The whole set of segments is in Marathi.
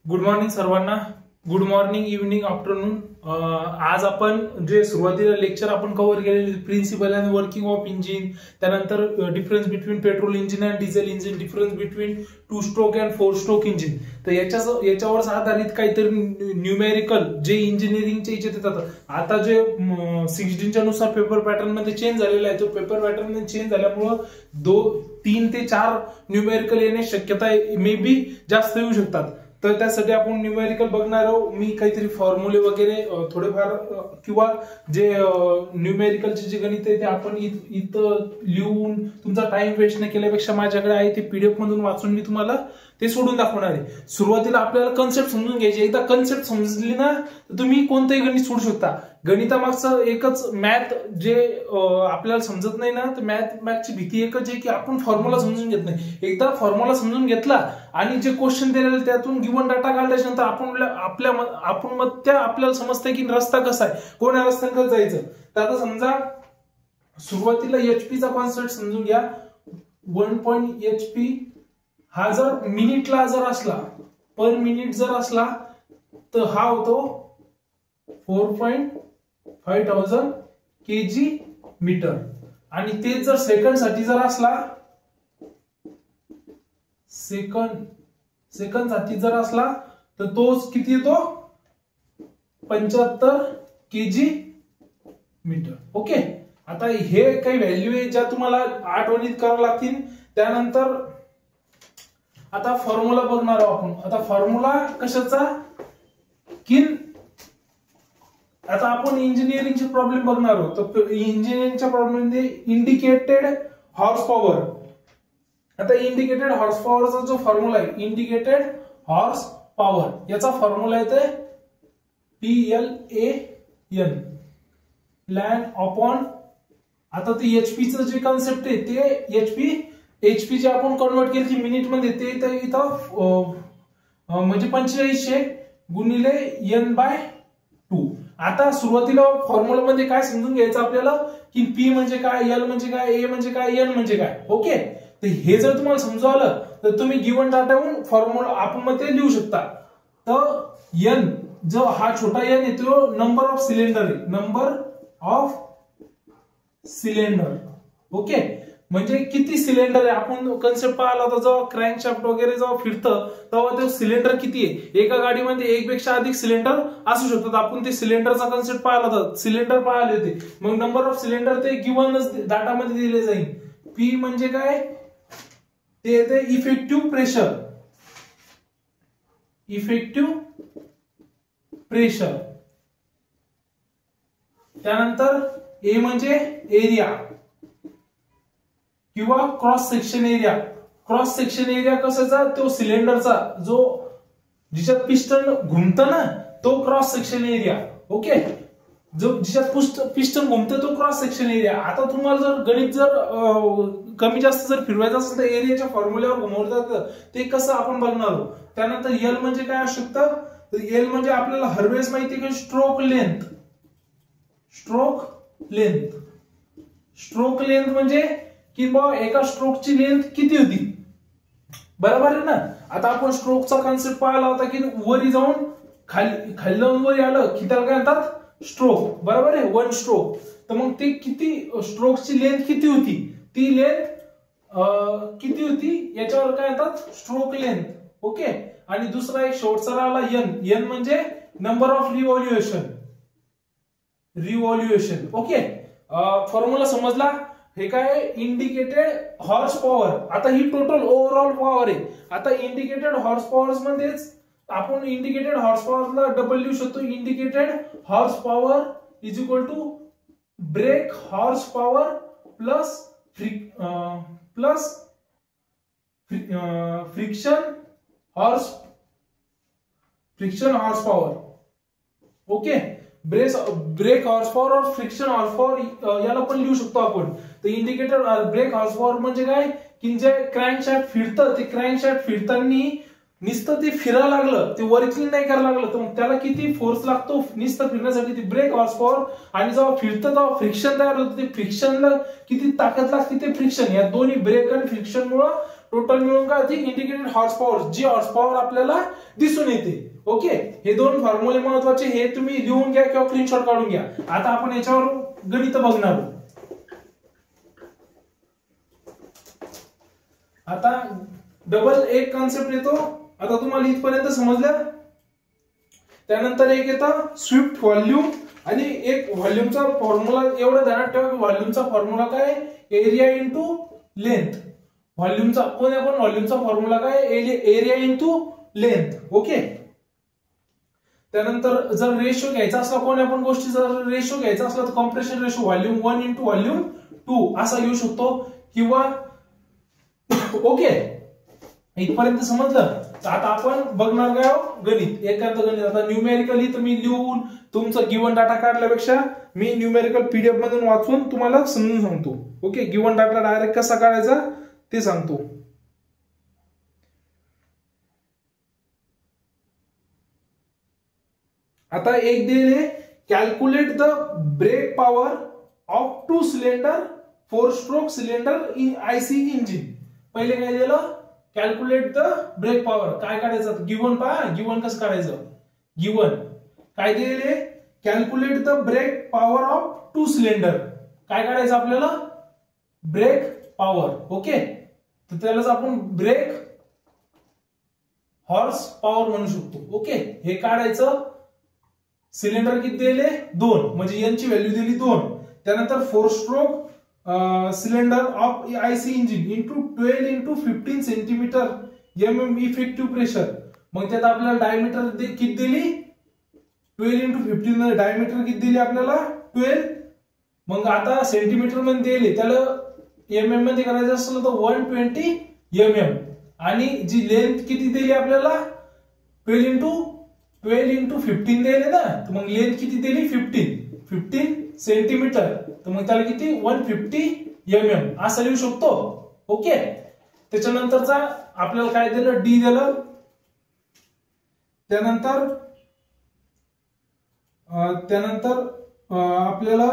गुड मॉर्निंग सर्वांना. Good morning, evening, afternoon. आज आपण जे सुरुवातीला लेक्चर आपण कव्हर केलेले principle and working of engine, त्यानंतर difference between petrol engine and diesel engine, difference between 2 stroke and 4 stroke engine, तर याच्यावर आधारित काहीतरी न्यूमेरिकल जे इंजिनिअरिंगचे याच्यात येतात. आता जे 16च्या नुसार पेपर पॅटर्न मध्ये चेंज झालेला आहे, तो पेपर पॅटर्न मध्ये चेंज झाल्यामुळं 3 ते 4 न्यूमेरिकल येण्याची शक्यता मे बी जास्त येऊ शकतात. तर त्यासाठी आपण न्यूमेरिकल बघणार आहोत. मी काहीतरी फॉर्म्युले वगैरे थोडेफार किंवा जे न्यूमेरिकलचे जे गणित आहे ते आपण इथं लिहून तुमचा टाइम वेस्ट न केल्यापेक्षा माझ्याकडे आहे ते पीडीएफ मधून वाचून मी तुम्हाला ते सोडून दाखवणार आहे. सुरुवातीला आपल्याला कन्सेप्ट समजून घ्यायची. एकदा कन्सेप्ट समजली ना तर तुम्ही कोणतंही गणित सोडू शकता. गणितामागचं एकच मॅथ जे आपल्याला समजत नाही ना, तर मॅथची भीती एकच आहे की आपण फॉर्म्युला समजून घेत नाही. एकदा फॉर्म्युला समजून घेतला आणि जे क्वेश्चन दिलेले त्यातून गिवन डाटा काढल्याच्या नंतर आपल्याला समजतंय की रस्ता कसा आहे, कोण्या रस्त्याने जायचं. तर आता समजा सुरुवातीला एचपीचा कॉन्सेप्ट समजून घ्या. 1 HP हा जर मिनिटला जर असला, पर मिनिट जर असला, तर हा होतो 4,500 kg मीटर. आणि तेच जर सेकंड साठी जर असला, सेकंड साठी जर असला तर तो किती येतो 75 kg मीटर. ओके. आता हे काही व्हॅल्यू आहे ज्या तुम्हाला आठवणीत करावं लागतील. त्यानंतर आता फॉर्म्युला बघणार आहोत आपण. आता फॉर्म्युला कशाचा की आता आपण इंजिनिअरिंगचे प्रॉब्लेम बघणार आहोत. तर इंजिनिअरिंगच्या प्रॉब्लेम मध्ये इंडिकेटेड हॉर्स पॉवर. आता इंडिकेटेड हॉर्स पॉवरचा जो फॉर्म्युला आहे, इंडिकेटेड हॉर्स पॉवर, याचा फॉर्म्युला येते PLAN, प्लॅन अपॉन. आता ते एचपीचं जे कॉन्सेप्ट आहे ते एचपी जे आपण कन्वर्ट केली मिनिट मध्ये, ते इथं म्हणजे 4500 गुणिले N/2. आता सुरुवातीला फॉर्म्युला मध्ये काय समजून घ्यायचं आपल्याला की पी म्हणजे काय, एल म्हणजे काय, ए म्हणजे काय, एन म्हणजे काय. ओके. तर हे जर तुम्हाला समजवलं तर तुम्ही गिवन डाटावरून फॉर्म्युला आपण मध्ये लिहू शकता. तर एन जो हा छोटा एन येतो नंबर ऑफ सिलेंडर आहे, नंबर ऑफ सिलेंडर. ओके. म्हणजे किती सिलेंडर आहे. आपण कन्सेप्ट पाहिला होता जेव्हा क्रँकशाफ्ट वगैरे जेव्हा फिरतं तेव्हा ते सिलेंडर किती आहे. एका गाडीमध्ये एकपेक्षा अधिक सिलेंडर असू शकतात. आपण ते सिलेंडरचा कन्सेप्ट पाहिला होता, सिलेंडर पाहिले होते. मग नंबर ऑफ सिलेंडर ते गिव्हनच डाटामध्ये दिले जाईल. पी म्हणजे काय, ते येते इफेक्टिव्ह प्रेशर. Effective pressure. त्यानंतर ए म्हणजे एरिया किंवा cross section area. Cross section area कशाचा, तो सिलेंडरचा जो जिच्यात पिस्टन घुमतं ना, तो क्रॉस सेक्शन एरिया. ओके. जो जिच्यात पिस्टन घुमतं तो क्रॉस सेक्शन एरिया. आता तुम्हाला जर गणित जर कमी जास्त जर फिरवायचं असेल तर एरियाच्या फॉर्म्युल्यावर घुमवतात. ते कसं आपण बघणार आहोत. त्यानंतर एल म्हणजे काय असू शकतं, तर एल म्हणजे आपल्याला हरवेळेस माहिती आहे की stroke length. Stroke length. Stroke length म्हणजे की बा एका स्ट्रोकची लेंथ किती होती, बरोबर आहे ना. आता आपण स्ट्रोकचा कॉन्सेप्ट पाहिला होता की वरी जाऊन खाली जाऊन वरी आलं की त्याला काय म्हणतात स्ट्रोक, बरोबर आहे, 1 स्ट्रोक. तर मग ते किती स्ट्रोकची लेंथ किती होती, ती लेंथ किती होती याच्यावर काय म्हणतात स्ट्रोक लेंथ. ओके. आणि दुसरा एक शेवटचा राहिला एन म्हणजे नंबर ऑफ रिव्हॉल्युएशन. रिव्हॉल्युएशन. ओके. फॉर्म्युला समजला. हे काय इंडिकेटेड हॉर्स पॉवर. आता ही टोटल ओव्हरऑल पॉवर आहे. आता इंडिकेटेड हॉर्स पॉवर मध्येच आपण इंडिकेटेड हॉर्स पॉवरला डबल लिहू शकतो. Indicated horse power is equal to brake horse power plus friction horse power. Okay. Brake horse power और फ्रिक्शन हॉर्स पॉवर याला पण लिहू शकतो आपण. तर इंडिकेटर ब्रेक हॉर्स पॉवर म्हणजे काय की जे क्रँकशाफ्ट फिरतं, ते क्रँकशाफ्ट फिरताना नुसतं ते फिरायला लागलं, ते वर्किंग नाही करायला लागलं, तर मग त्याला किती फोर्स लागतो नुसतं फिरण्यासाठी, ती ब्रेक हॉर्स पॉवर. आणि जेव्हा फिरतं तेव्हा फ्रिक्शन तयार होतं, ते फ्रिक्शनला किती ताकद लागते, ते फ्रिक्शन. या दोन्ही ब्रेक आणि फ्रिक्शन मुळे टोटल मिळून काय होती, इंडिकेटेड हॉर्स पॉवर, जी हॉर्स पॉवर आपल्याला दिसून येते. ओके, हे दोन फॉर्म्युले महत्वाचे, हे तुम्ही लिहून घ्या किंवा स्क्रीनशॉट काढून घ्या. आता आपण याच्यावर गणित बघणार आहोत. आता डबल एक कॉन्सेप्ट येतो. आता तुम्हाला इथपर्यंत समजलं. त्यानंतर एक येतं स्विफ्ट व्हॉल्यूम, आणि एक व्हॉल्यूमचा फॉर्म्युला एवढं ध्यानात ठेवा की व्हॉल्यूमचा फॉर्म्युला काय, एरिया इंटू लेंथ. व्हॉल्यूमचा कोण आपण व्हॉल्यूमचा फॉर्म्युला काय, एरिया इंटू लेंथ. ओके, त्यानंतर जर रेशो घ्यायचा असला कोण आपण गोष्टी, जर रेशो घ्यायचा असला तर compression ratio volume 1 into volume 2 असा घेऊ शकतो, किंवा ओके इथपर्यंत समजलं. आता आपण बघणार काय गणित, एकांत गणित. आता न्यूमेरिकली तुम्ही लिहून तुमचं गिवन डाटा काढल्यापेक्षा मी न्यूमेरिकल पीडीएफ मधून वाचून तुम्हाला समजून सांगतो. ओके, गिवन डाटा डायरेक्ट कसा काढायचा ते सांगतो. आता एक दिले, calculate the brake power of 2 cylinder 4 stroke cylinder in IC engine. पहिले काय दिलं, कॅल्क्युलेट द ब्रेक पॉवर. काय काढायचं, गिवन पहा, गिवन कसं काढायचं. गिवन काय दिले, calculate the brake power of 2 cylinder. काय काढायचं आपल्याला, ब्रेक पॉवर. ओके, तर त्यालाच आपण ब्रेक हॉर्स पॉवर म्हणू शकतो. ओके, हे काढायचं. सिलेंडर किती दिले, 2, म्हणजे एन ची व्हॅल्यू दिली 2. त्यानंतर 4 stroke cylinder of IC engine into 12 into 15 centimetre MM effective pressure. मग त्यात आपल्याला डायमीटर किती दिली, 12 इंटू 15, डायमीटर किती दिली आपल्याला 12. मग आता सेंटीमीटर मध्ये दिले, त्याला एमएम मध्ये करायचं असलं तर 120 एमएम. आणि जी लेंथ किती दिली आपल्याला, 12 इंटू 15 दिले ना, तर मग लेंथ किती दिली, 15 सेंटीमीटर. तर मग त्याला किती, 150 एमएम असं लिहू शकतो. ओके, त्याच्यानंतरचा आपल्याला काय दिलं, डी दिलं. त्यानंतर आपल्याला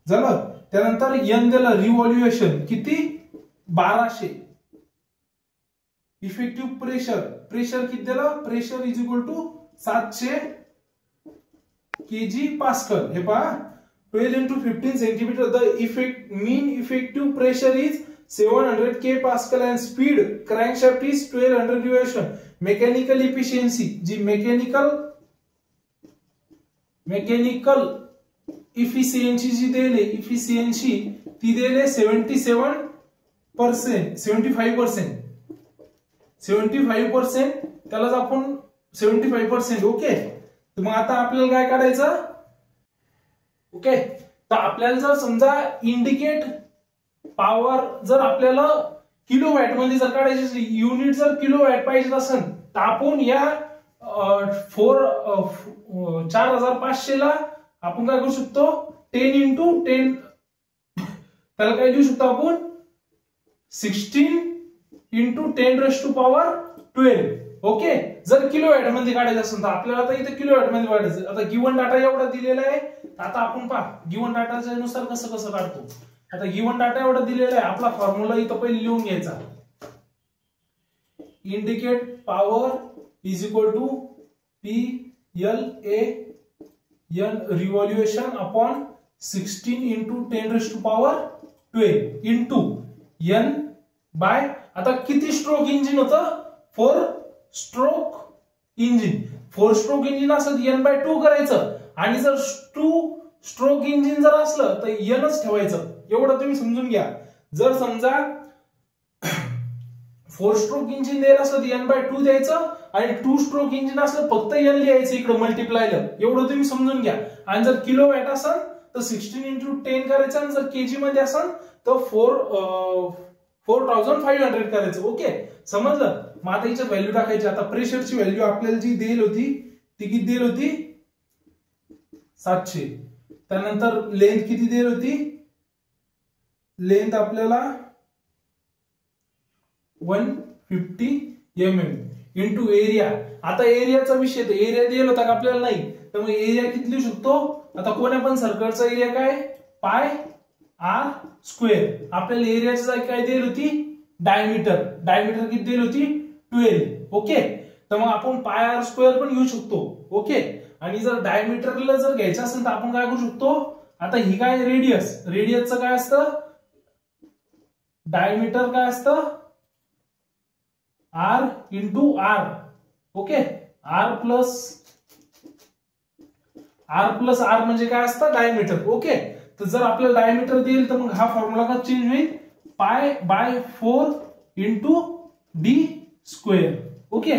झालं. त्यानंतर एन दिलं, रिव्हॉल्युएशन किती, 1200. इफेक्टिव्ह प्रेशर किती दिलं, pressure is equal to 700 KG pascal. हे पहा, 12 into 15 centimeter, the mean effective pressure is 700 K Pascal and speed crankshaft is 1200 revolution. Mechanical efficiency, G mechanical efficiency जी देले, efficiency ती देले 75%, त्यालाच आपण 75%. ओके, तर मग आता आपल्याला काय काढायचं. ओके, तर आपल्याला जर समजा इंडिकेट पॉवर जर आपल्याला किलोवॅट मध्ये जर काढायची, युनिट जर किलोवॅट पाहिजे असेल, तर आपण या 4500 ला आपण काय करू शकतो, 10 into 10, त्याला काय लिहू शकतो आपण, 16 into 10 raised to power 12. Okay, जर किलोवॅट मध्ये काढायचं असेल तर आपल्याला आता इथे किलोवॅट मध्ये काढायचं. आता गिवन डाटा एवढा दिलेला आहे. आता आपण पहा गिवन डाटाच्या नुसार कसं काढतो. आता गिवन डाटा एवढा दिलेला आहे, आपला फॉर्म्युला इथं पहिले लिहून घ्यायचा. Indicate power is equal to PLA n revolution upon 16 into 10 raised to power 12 into n by, आता किती स्ट्रोक इंजिन होतं, 4 स्ट्रोक इंजिन. 4 स्ट्रोक इंजिन असलं तर n/2 करायचं, आणि जर 2 स्ट्रोक इंजिन जर असलं तर nच ठेवायचं. एवढं तुम्ही समजून घ्या. जर समजा 4 स्ट्रोक इंजिन द्यायला असलं तर n/2 द्यायचं, आणि 2 स्ट्रोक इंजिन असलं फक्त n लिहायचं इकडे मल्टिप्लायला. एवढं तुम्ही समजून घ्या. आणि जर किलोवॅट असेल तर 16 into 10 करायचं, आणि जर केजी मध्ये असेल तर 4500 करायचं. ओके, समजलं. मग आता याच्यात व्हॅल्यू टाकायची. आता प्रेशरची व्हॅल्यू आपल्याला जी दिली होती ती किती दिली होती, 700. त्यानंतर लेंथ किती दिली होती, लेंथ आपल्याला 150 mm. Into area. आता एरियाचा विषय, तर एरिया दिला होता का आपल्याला? नाही. तर मग एरिया किती लिहू शकतो? आता कोण्या पण सर्कलचा एरिया काय? पाय आर स्क्वेअर. आपल्याला एरियाची जागा काय दिली होती? डायमीटर. डायमीटर किती दिली होती? 12. ओके. तर मग आपण पाय आर स्क्वेअर पण घेऊ शकतो. ओके. आणि जर डायमीटरला जर घ्यायचं असेल तर आपण काय करू शकतो? आता ही काय? रेडियस. रेडियसचं काय असतं? डायमीटर काय असतं? R into R. Okay. R plus R म्हणजे काय असतं? डायमीटर. ओके. तर जर आपल्याला डायमीटर देईल तर मग हा फॉर्म्युला का चेंज होईल? पाय by 4 into D square. Okay.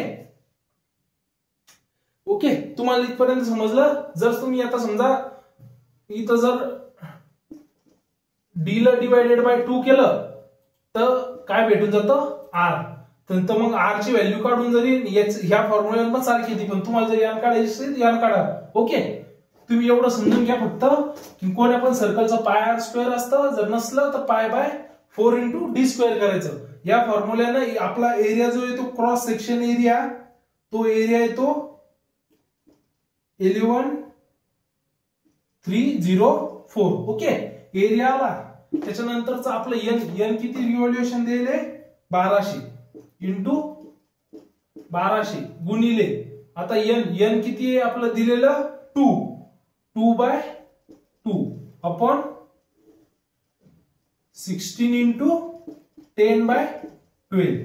Okay. तुम्हाला इथपर्यंत समजलं? जर तुम्ही आता समजा इथं जर डी ला डिवायडेड बाय 2 केलं तर काय भेटून जातं? आर. तर मग आर ची व्हॅल्यू काढून जरी ह्या फॉर्म्युल्यात पण सारखी येते, पण तुम्हाला जर यान काढायची असेल यान काढा. ओके. तुम्ही एवढं समजून घ्या फक्त की कोण्या पण सर्कलचं पाय आर स्क्वेअर असतं, जर नसलं तर pi by 4 into D square करायचं. या फॉर्म्युल्यानं आपला एरिया जो येतो क्रॉस सेक्शन एरिया, तो एरिया येतो 11304. ओके. एरिया आला. त्याच्यानंतरच आपलं एन किती रिव्हॉल्युशन दिले? 1200 इंटू 1200 गुणिले आता एन किती आहे आपलं दिलेलं? 2 by 2 upon 16 into 10 by 12.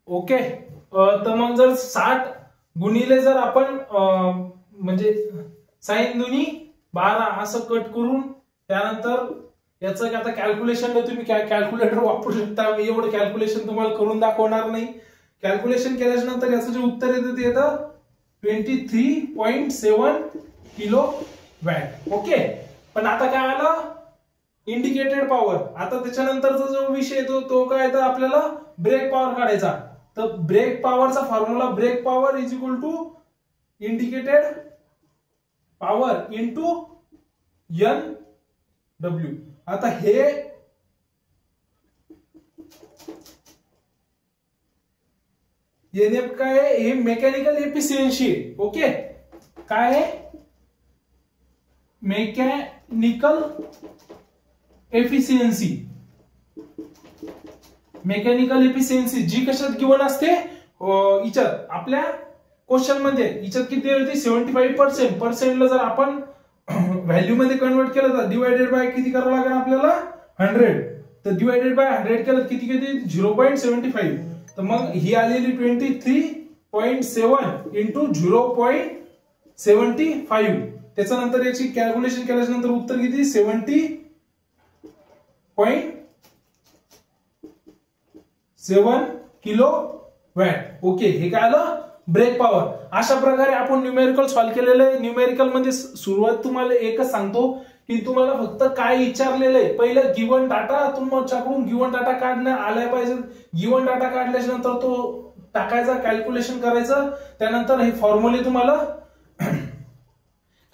Okay. तर मग जर 60 गुणिले जर आपण म्हणजे साइन दुनी 12 असं कट करून त्यानंतर याचं आता कॅल्क्युलेशन तुम्ही कॅल्क्युलेटर वापरू शकता. मी एवढं कॅल्क्युलेशन तुम्हाला करून दाखवणार नाही. कॅल्क्युलेशन केल्याच्या नंतर याचं जे उत्तर येतं ते येतं 23.7 किलो वॅट. ओके. पण आता काय आलं? Indicated power. आता त्याच्यानंतरचा जो विषय येतो तो काय येतं? आपल्याला ब्रेक पॉवर काढायचा. तर ब्रेक पॉवरचा formula brake power is equal to indicated power into N W. आता हे एनएफ काय आहे? हे मेकॅनिकल एफिशियन्सी. ओके. काय आहे? Mechanical efficiency. मेकॅनिकल एफिशियन्सी जी कशात गिवन असते? इच्यात आपल्या क्वेश्चन मध्ये इच्यात किती होती? 75%. पर्सेंटला जर आपण व्हॅल्यू मध्ये कन्वर्ट केलं तर डिवायडेड बाय किती करावं लागेल आपल्याला? 100. तर डिवायडेड बाय 100 केलं किती किती? 0.75. तर मग ही आलेली 23.7 इंटू 0.75. त्याच्यानंतर याची कॅल्क्युलेशन केल्याच्या नंतर उत्तर किती? 70.7 किलो वॅट. ओके. हे काय आलं? Brake power. अशा प्रकारे आपण न्यूमेरिकल सॉल्व्ह केलेलं आहे. न्यूमेरिकल मध्ये सुरुवात तुम्हाला एकच सांगतो की तुम्हाला फक्त काय विचारलेलं आहे? पहिलं गिवन डाटा तुमच्याकडून गिवन डाटा काढणं आलाय पाहिजे. गिवन डाटा काढल्याच्या नंतर तो टाकायचा, कॅल्क्युलेशन करायचं. त्यानंतर हे फॉर्म्युले तुम्हाला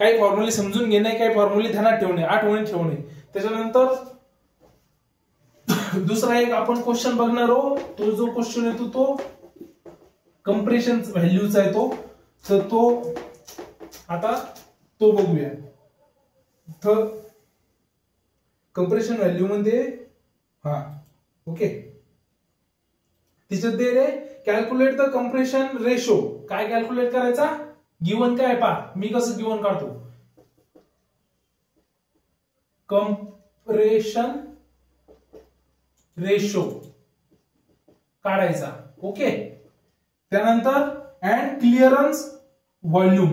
काही फॉर्म्युले समजून घेणे, काही फॉर्म्युले ध्यानात ठेवणे, आठवणीत ठेवणे. त्याच्यानंतर दुसरा एक आपण क्वेश्चन बघणार आहोत. तो जो क्वेश्चन येतो तो कंप्रेशन व्हॅल्यूचा आहे तो. तर तो आता तो बघूया. तर कंप्रेशन व्हॅल्यू मध्ये ओके तिच्यात दे रे कॅल्क्युलेट द कंप्रेशन रेशो. काय कॅल्क्युलेट करायचा? गिवन काय पा मी कसं गिवन काढतो? कंप्रेशन रेशो काढायचा. ओके. त्यानंतर and clearance volume.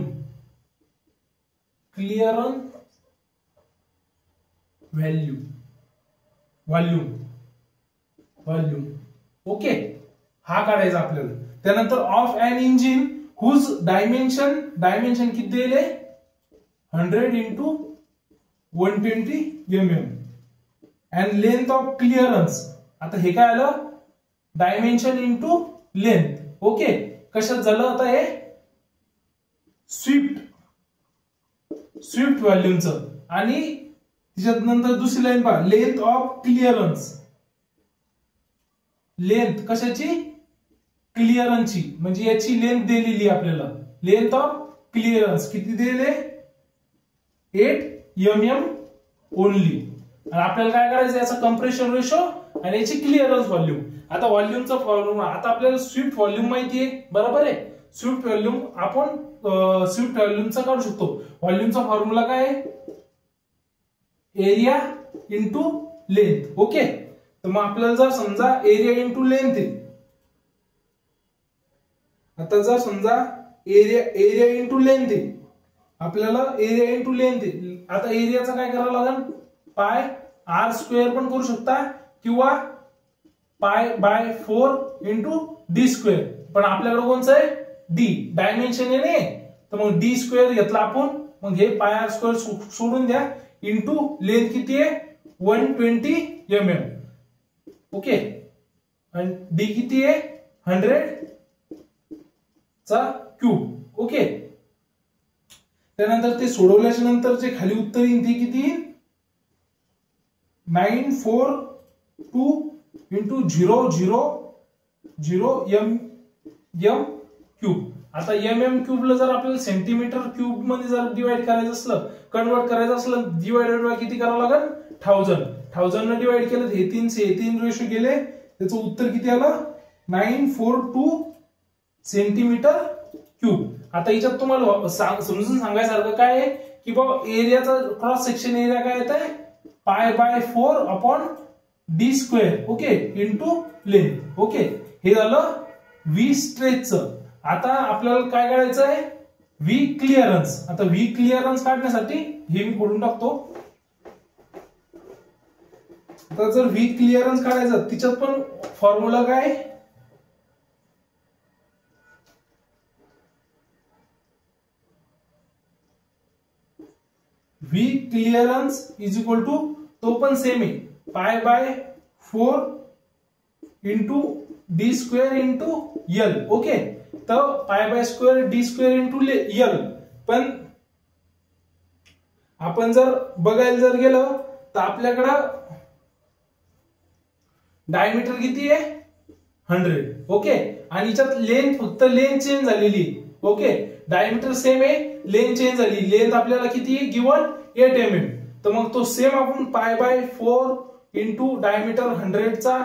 Clearance volume. Okay. हा काढायचा आपल्याला. त्यानंतर of an engine whose dimension किती दिले? 100 into 120 mm. And length of clearance. आता हे काय आलं? Dimension into length. ओके. कशात झालं आता हे? स्विफ्ट व्हॉल्यूमचं. आणि त्याच्यात नंतर दुसरी लाईन पहा, लेंथ ऑफ क्लिअरन्स. लेंथ कशाची, क्लिअरन्सची, म्हणजे याची लेंथ दिलेली आपल्याला, लेंथ ऑफ क्लिअरन्स किती दिले, 8 mm ओनली. आणि आपल्याला काय करायचं, याचा कम्प्रेशन रेशो आणि याची क्लिअरन्स व्हॉल्यूम. आता व्हॉल्यूमचा फॉर्म्युला, आता आपल्याला स्वीप्ट व्हॉल्यूम माहिती आहे, बरोबर आहे. स्वीप्ट व्हॉल्यूम आपण स्वीप्ट व्हॉल्यूमचा काढू शकतो. व्हॉल्यूमचा फॉर्म्युला काय आहे, एरिया इंटू लेंथ. ओके, तर मग आपल्याला जर समजा एरिया इंटू लेंथ आहे, आता जर समजा एरिया इंटू लेंथ आहे, आपल्याला एरिया इंटू लेंथ आहे. आता एरियाचा काय करावं लागेल, पाय आर स्क्वेअर पण करू शकता किंवा पाय बाय 4 इंटू डी स्क्वेअर. पण आपल्याकडे कोणचं आहे, डी, डायमेन्शन आहे, तर मग डी स्क्वेअर घेतला आपण. मग हे पाय आर स्क्वेअर सोडून द्या, इंटू लेंथ किती आहे, 120 mm. ओके, आणि डी किती आहे, 100 चा क्यूब. ओके, त्यानंतर ते सोडवल्याच्या नंतर जे खाली उत्तर येईल ते किती येईल, 942 इंटू 000 m क्यूब. आता mm क्यूबला जर आपल्याला सेंटीमीटर क्यूब मध्ये जर डिवाइड करायचं असलं, कन्वर्ट करायचं असलं, डिवाइडेड बाय किती करावं लागेल, 1000 ने डिवाइड केलं, हे 3 रेशो गेले, त्याचं उत्तर किती आलं, 942 सेंटीमीटर क्यूब. आता याच्यात तुम्हाला समजून सांगायसारखं काय आहे की बाबा एरियाचा क्रॉस सेक्शन एरिया काय येत आहे, pi by 4 upon D square. Okay, into length. Okay, हे झालं व्ही स्ट्रेचचं. आता आपल्याला काय काढायचं आहे, व्ही क्लिअरन्स. आता व्ही क्लिअरन्स काढण्यासाठी हे मी खोडून टाकतो. आता जर व्ही क्लिअरन्स काढायचं, तिच्यात पण फॉर्म्युला काय, V clearance is equal to, तो पण सेम आहे, pi by 4 into D square into L. Okay, तर pi by square D square into L. पण आपण जर बघायला जर गेलं तर आपल्याकडं डायमीटर किती आहे, 100. ओके, आणि याच्यात लेंथ, फक्त लेंथ चेंज झालेली. ओके, डायमीटर सेम आहे, लेंथ चेंज झाली. लेंथ आपल्याला किती आहे, गिवन 8 mm. तर मग तो सेम आपण पाय बाय 4 इंटू डायमीटर 100 चा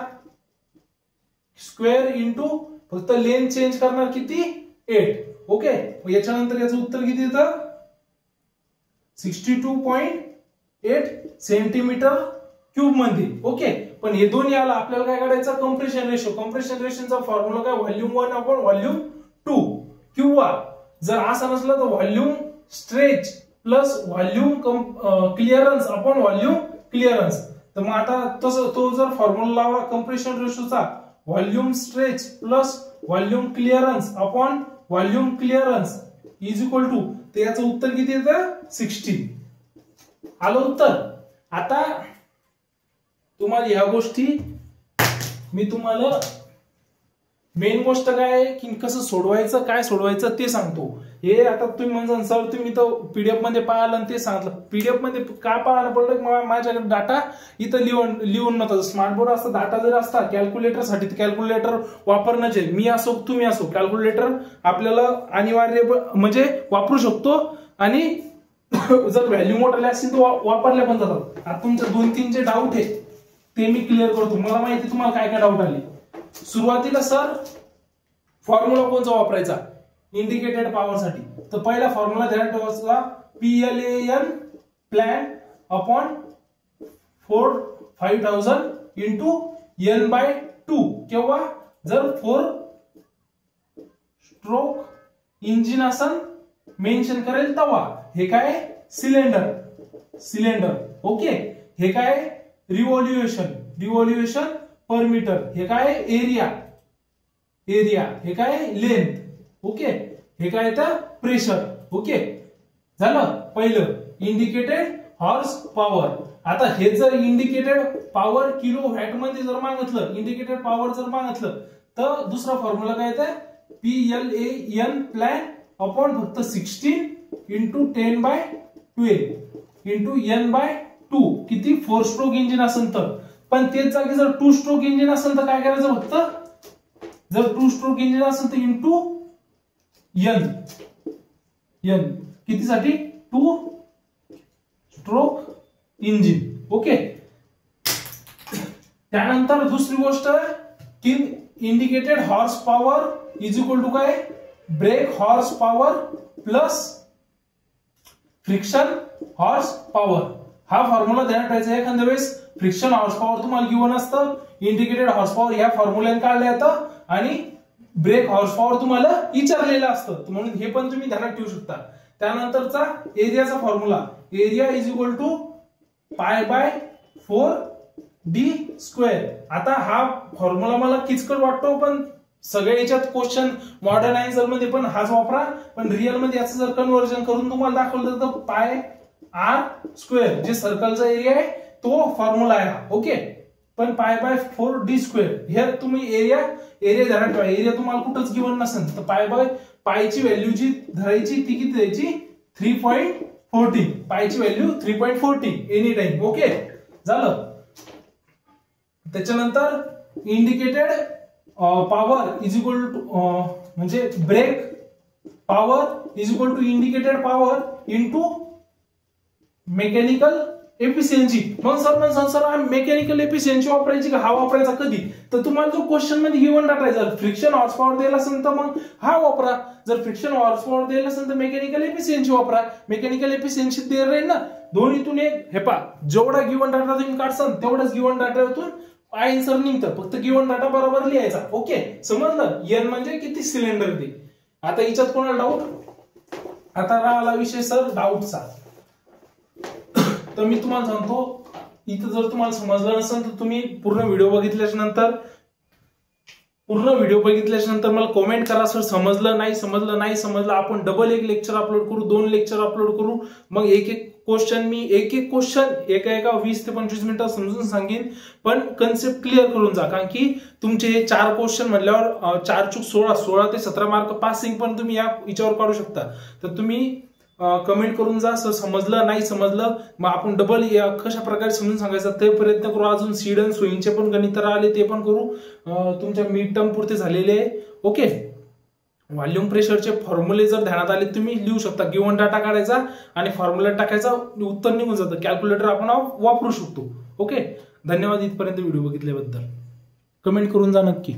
स्क्वेअर इंटू फक्त लेंथ चेंज करणार किती, 8. ओके, मग याच्यानंतर याचं उत्तर किती येतं, 62.8 सेंटीमीटर क्यूब मध्ये. ओके, पण हे दोन्ही आला, आपल्याला काय काढायचं, कम्प्रेशन रेशो. कम्प्रेशन रेशोचा फॉर्म्युला काय, व्हॉल्यूम 1 अपॉन व्हॉल्यूम 2, किंवा जर असं नसलं तर volume stretch plus volume clearance upon volume clearance. तर मग आता तसं तो जर फॉर्म्युला लावा कम्प्रेशन रेशोचा, volume stretch plus volume clearance upon volume clearance is equal to, तर याचं उत्तर किती येतं, 16. आलं उत्तर. आता तुम्हाला या गोष्टी मी तुम्हाला मेन गोष्ट काय आहे की कसं सोडवायचं, काय सोडवायचं ते सांगतो. हे आता तुम्ही म्हणजे सर तुम्ही तर पीडीएफ मध्ये पाहिलं आणि ते सांगितलं. पीडीएफ मध्ये काय पाहायला पडलं, माझ्याकडे डाटा इथं लिहून नव्हतं. स्मार्ट बोर्ड असता, डाटा जर असता कॅल्क्युलेटर साठी, कॅल्क्युलेटर वापरणं, मी असो तुम्ही असो, कॅल्क्युलेटर आपल्याला अनिवार्य म्हणजे वापरू शकतो. आणि जर व्हॅल्यू मोठे असतील तर वापरल्या पण जातात. आता तुमचे 2-3 जे डाऊट आहे ते मी क्लिअर करतो. मला माहिती तुम्हाला काय काय डाऊट आले. सुरुवातीला सर फॉर्म्युला कोणता वापरायचा इंडिकेटेड पॉवर साठी, तर पहिला फॉर्म्युला ध्यान ठेवायचा, PLAN plan upon 5000 into N/2. केव्हा, जर 4 स्ट्रोक इंजिन असं मेन्शन करेल तेव्हा. हे काय, सिलेंडर. ओके, हे काय, रिव्हॉल्युशन पर मीटर. हे काय, एरिया. हे काय, लेंथ. ओके, हे काय येतं, प्रेशर. ओके, झालं पहिलं इंडिकेटेड हॉर्स पॉवर. आता हे जर इंडिकेटेड पॉवर किलो वॅट मध्ये जर मागितलं, इंडिकेटेड पॉवर जर मागितलं, तर दुसरा फॉर्म्युला काय येतं, PLAN प्लॅन अपॉन फक्त 16 इंटू 10/12 इंटू N/2. किती, 4 स्ट्रोक इंजिन असेल तर. पण तेच जागी जर 2 स्ट्रोक इंजिन असेल तर काय करायचं फक्त, जर 2 स्ट्रोक इंजिन असेल तर इंटू एन, एन कितीसाठी 2 स्ट्रोक इंजिन. ओके. त्यानंतर दुसरी गोष्ट की indicated horse power is equal to काय, brake horse power plus friction horse power. हा फॉर्म्युला ध्यानात ठेवायचा. एखाद्या वेळेस फ्रिक्शन हॉर्स पॉवर तुम्हाला गिवन असतं, इंडिकेटेड हॉर्स पॉवर या फॉर्म्युल्याने काढलं येतं आणि ब्रेक हॉर्स पॉवर तुम्हाला विचारलेलं असतं, म्हणून हे पण तुम्ही ध्यानात ठेवू शकता. त्यानंतरचा एरियाचा formula, area is equal to pi by 4d square. आता हा फॉर्म्युला मला किचकट वाटतो, पण सगळ्या याच्यात क्वेश्चन मॉडर्नायझर मध्ये पण हाच वापरा, पण रिअल मध्ये याचं जर कन्व्हर्जन करून तुम्हाला दाखवलं तर पाय आर स्क्वेअर जे सर्कलचा एरिया आहे तो फॉर्म्युला आहे. ओके. पण पाय बाय 4d स्क्वेअर हे तुम्ही एरिया ध्यानात ठेवा. एरिया तुम्हाला कुठंच गिवन नसेल तर पाय बाय पायची व्हॅल्यू जी धरायची ती किती द्यायची, 3.14. पायची व्हॅल्यू 3.14 एनी टाइम. ओके झालं. त्याच्यानंतर indicated power is equal to म्हणजे brake power is equal to indicated power into mechanical efficiency. मग सर मेकॅनिकल एफिशियन्सी वापरायची का, हा वापरायचा कधी, तर तुम्हाला जो क्वेश्चन मध्ये गिवन टाकायचा, फ्रिक्शन हॉर्स पॉवर द्यायला असेल तर मग हा वापरा, जर फ्रिक्शन हॉर्स पॉवर द्यायला असेल तर मेकॅनिकल एफिशियन्सी वापरा. मेकॅनिकल एफिशियन्सी दे राहील ना, दोन्हीतून एक. हे पहा, जेवढा गिवन डाटा तुम्ही काढसाल तेवढाच गिवन डाटातून आन्सर निघतं, फक्त गिवन डाटा बरोबर लिहायचा. ओके समजलं. एन म्हणजे किती सिलेंडर ते. आता याच्यात कोणाला डाऊट, आता राहिला विषय सर डाऊटचा, तर मी तुम्हाला सांगतो, इथं जर तुम्हाला समजलं नसेल तर तुम्ही पूर्ण व्हिडिओ बघितल्याच्या नंतर मला कमेंट करा, सर समजलं नाही समजलं. आपण डबल एक लेक्चर अपलोड करू, 2 लेक्चर अपलोड करू, मग एक एक क्वेश्चन एका 20 ते 25 मिनिटात समजून सांगेन, पण कन्सेप्ट क्लिअर करून जा. कारण की तुमचे हे 4 क्वेश्चन म्हटल्यावर 4 चूक 16 ते 17 मार्क पासिंग पण तुम्ही याच्यावर काढू शकता. तर तुम्ही कमेंट करून जा, सर समजलं नाही समजलं, मग आपण डबल कशा प्रकारे समजून सांगायचं ते प्रयत्न करू. अजून सीड आणि सोयींचे पण गणित आले ते पण करू, तुमच्या मिड टर्म पुरते झालेले आहे. ओके. व्हॉल्यूम प्रेशरचे फॉर्म्युले जर ध्यानात आले तुम्ही लिहू शकता, गिवन डाटा काढायचा आणि फॉर्म्युला टाकायचा, उत्तर निघून जातं. कॅल्क्युलेटर आपण वापरू शकतो. ओके. धन्यवाद इथपर्यंत व्हिडिओ बघितल्याबद्दल. कमेंट करून जा नक्की.